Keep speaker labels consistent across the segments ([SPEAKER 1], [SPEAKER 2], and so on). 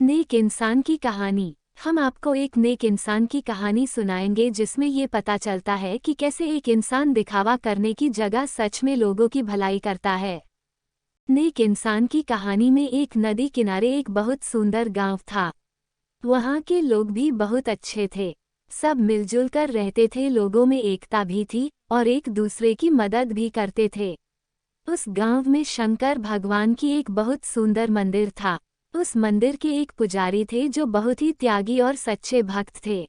[SPEAKER 1] नेक इंसान की कहानी। हम आपको एक नेक इंसान की कहानी सुनाएंगे जिसमें ये पता चलता है कि कैसे एक इंसान दिखावा करने की जगह सच में लोगों की भलाई करता है। नेक इंसान की कहानी में एक नदी किनारे एक बहुत सुंदर गांव था। वहाँ के लोग भी बहुत अच्छे थे। सब मिलजुल कर रहते थे, लोगों में एकता भी थी और एक दूसरे की मदद भी करते थे। उस गांव में शंकर भगवान की एक बहुत सुंदर मंदिर था। उस मंदिर के एक पुजारी थे जो बहुत ही त्यागी और सच्चे भक्त थे।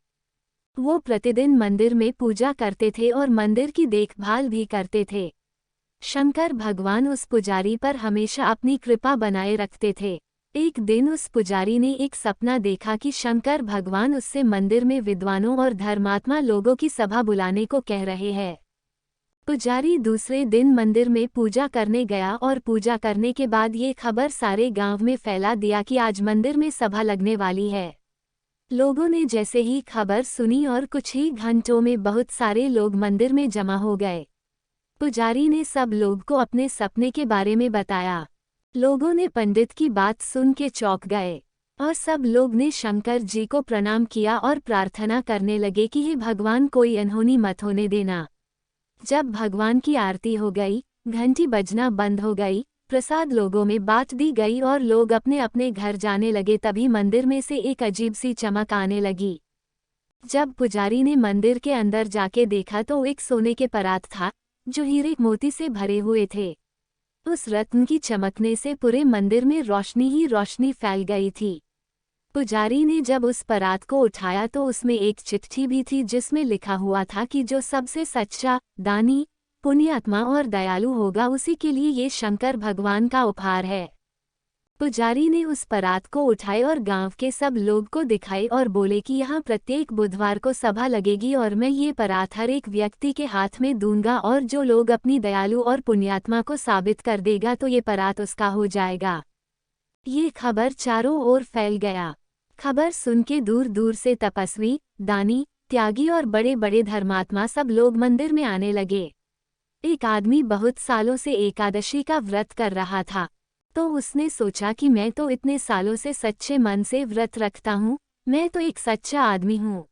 [SPEAKER 1] वो प्रतिदिन मंदिर में पूजा करते थे और मंदिर की देखभाल भी करते थे। शंकर भगवान उस पुजारी पर हमेशा अपनी कृपा बनाए रखते थे। एक दिन उस पुजारी ने एक सपना देखा कि शंकर भगवान उससे मंदिर में विद्वानों और धर्मात्मा लोगों की सभा बुलाने को कह रहे हैं। पुजारी दूसरे दिन मंदिर में पूजा करने गया और पूजा करने के बाद ये खबर सारे गांव में फैला दिया कि आज मंदिर में सभा लगने वाली है। लोगों ने जैसे ही खबर सुनी और कुछ ही घंटों में बहुत सारे लोग मंदिर में जमा हो गए। पुजारी ने सब लोग को अपने सपने के बारे में बताया। लोगों ने पंडित की बात सुन के चौंक गए और सब लोग ने शंकर जी को प्रणाम किया और प्रार्थना करने लगे कि हे भगवान, कोई अनहोनी मत होने देना। जब भगवान की आरती हो गई, घंटी बजना बंद हो गई, प्रसाद लोगों में बांट दी गई और लोग अपने अपने घर जाने लगे, तभी मंदिर में से एक अजीब सी चमक आने लगी। जब पुजारी ने मंदिर के अंदर जाके देखा तो एक सोने के परात था जो हीरे मोती से भरे हुए थे। उस रत्न की चमकने से पूरे मंदिर में रोशनी ही रोशनी फैल गई थी। पुजारी ने जब उस परात को उठाया तो उसमें एक चिट्ठी भी थी जिसमें लिखा हुआ था कि जो सबसे सच्चा, दानी, पुण्यात्मा और दयालु होगा उसी के लिए ये शंकर भगवान का उपहार है। पुजारी ने उस परात को उठाए और गांव के सब लोग को दिखाई और बोले कि यहाँ प्रत्येक बुधवार को सभा लगेगी और मैं ये परात हर एक व्यक्ति के हाथ में दूंगा और जो लोग अपनी दयालु और पुण्यात्मा को साबित कर देगा तो ये परात उसका हो जाएगा। ये खबर चारों ओर फैल गया। खबर सुन के दूर दूर से तपस्वी, दानी, त्यागी और बड़े बड़े धर्मात्मा सब लोग मंदिर में आने लगे। एक आदमी बहुत सालों से एकादशी का व्रत कर रहा था, तो उसने सोचा कि मैं तो इतने सालों से सच्चे मन से व्रत रखता हूँ, मैं तो एक सच्चा आदमी हूँ,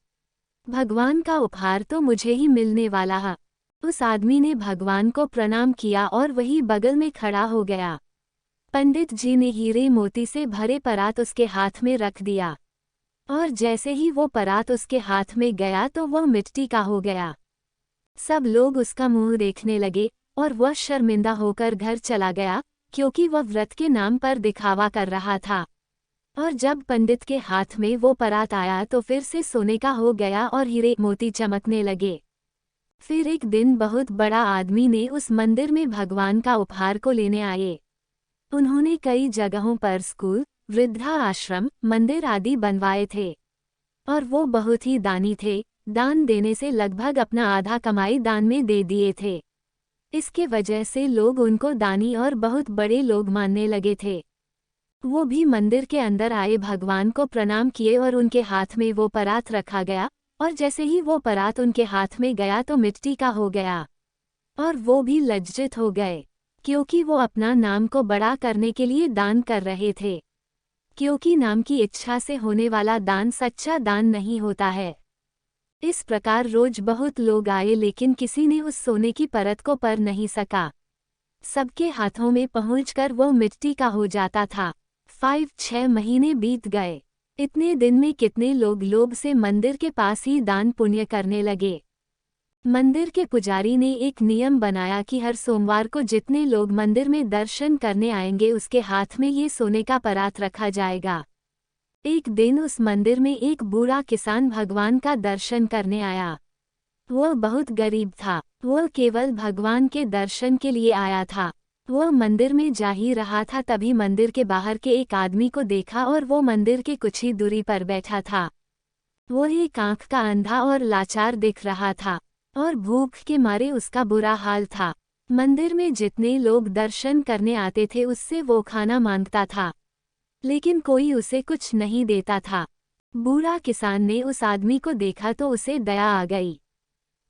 [SPEAKER 1] भगवान का उपहार तो मुझे ही मिलने वाला है। उस आदमी ने भगवान को प्रणाम किया और वही बगल में खड़ा हो गया। पंडित जी ने हीरे मोती से भरे परात उसके हाथ में रख दिया और जैसे ही वो परात उसके हाथ में गया तो वह मिट्टी का हो गया। सब लोग उसका मुंह देखने लगे और वह शर्मिंदा होकर घर चला गया क्योंकि वह व्रत के नाम पर दिखावा कर रहा था। और जब पंडित के हाथ में वो परात आया तो फिर से सोने का हो गया और हीरे मोती चमकने लगे। फिर एक दिन बहुत बड़ा आदमी ने उस मंदिर में भगवान का उपहार को लेने आए। उन्होंने कई जगहों पर स्कूल, वृद्धा आश्रम, मंदिर आदि बनवाए थे और वो बहुत ही दानी थे। दान देने से लगभग अपना आधा कमाई दान में दे दिए थे। इसके वजह से लोग उनको दानी और बहुत बड़े लोग मानने लगे थे। वो भी मंदिर के अंदर आए, भगवान को प्रणाम किए और उनके हाथ में वो परात रखा गया और जैसे ही वो परात उनके हाथ में गया तो मिट्टी का हो गया और वो भी लज्जित हो गए क्योंकि वो अपना नाम को बड़ा करने के लिए दान कर रहे थे। क्योंकि नाम की इच्छा से होने वाला दान सच्चा दान नहीं होता है। इस प्रकार रोज बहुत लोग आए लेकिन किसी ने उस सोने की परत को पर नहीं सका। सबके हाथों में पहुंचकर वो मिट्टी का हो जाता था। 5-6 महीने बीत गए। इतने दिन में कितने लोग लोभ से मंदिर के पास ही दान पुण्य करने लगे। मंदिर के पुजारी ने एक नियम बनाया कि हर सोमवार को जितने लोग मंदिर में दर्शन करने आएंगे उसके हाथ में ये सोने का परात रखा जाएगा। एक दिन उस मंदिर में एक बूढ़ा किसान भगवान का दर्शन करने आया। वह बहुत गरीब था। वह केवल भगवान के दर्शन के लिए आया था। वह मंदिर में जा ही रहा था तभी मंदिर के बाहर के एक आदमी को देखा और वो मंदिर के कुछ ही दूरी पर बैठा था। वह एक आंख का अंधा और लाचार दिख रहा था और भूख के मारे उसका बुरा हाल था। मंदिर में जितने लोग दर्शन करने आते थे उससे वो खाना मांगता था लेकिन कोई उसे कुछ नहीं देता था। बूढ़ा किसान ने उस आदमी को देखा तो उसे दया आ गई।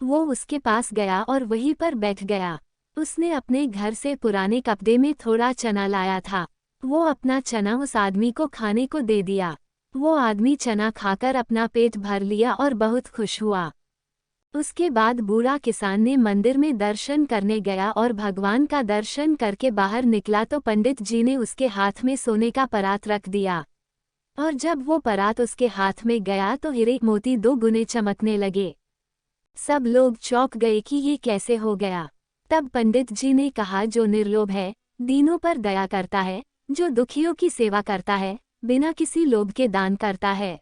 [SPEAKER 1] वो उसके पास गया और वहीं पर बैठ गया। उसने अपने घर से पुराने कपड़े में थोड़ा चना लाया था वो अपना चना उस आदमी को खाने को दे दिया। वो आदमी चना खाकर अपना पेट भर लिया और बहुत खुश हुआ। उसके बाद बूढ़ा किसान ने मंदिर में दर्शन करने गया और भगवान का दर्शन करके बाहर निकला तो पंडित जी ने उसके हाथ में सोने का परात रख दिया। और जब वो परात उसके हाथ में गया तो हीरे मोती 2 गुने चमकने लगे। सब लोग चौंक गए कि ये कैसे हो गया। तब पंडित जी ने कहा, जो निर्लोभ है, दीनों पर दया करता है, जो दुखियों की सेवा करता है, बिना किसी लोभ के दान करता है,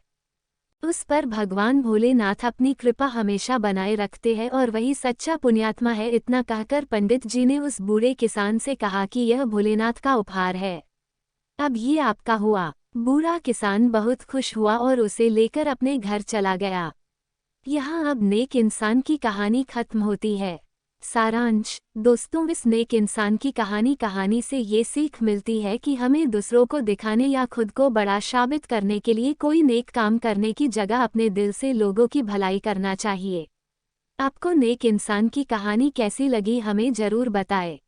[SPEAKER 1] उस पर भगवान भोलेनाथ अपनी कृपा हमेशा बनाए रखते हैं और वही सच्चा पुण्यात्मा है। इतना कहकर पंडित जी ने उस बूढ़े किसान से कहा कि यह भोलेनाथ का उपहार है, अब ये आपका हुआ। बूढ़ा किसान बहुत खुश हुआ और उसे लेकर अपने घर चला गया। यहाँ अब नेक इंसान की कहानी खत्म होती है। सारांश, दोस्तों, इस नेक इंसान की कहानी से ये सीख मिलती है कि हमें दूसरों को दिखाने या खुद को बड़ा साबित करने के लिए कोई नेक काम करने की जगह अपने दिल से लोगों की भलाई करना चाहिए। आपको नेक इंसान की कहानी कैसी लगी हमें जरूर बताएं।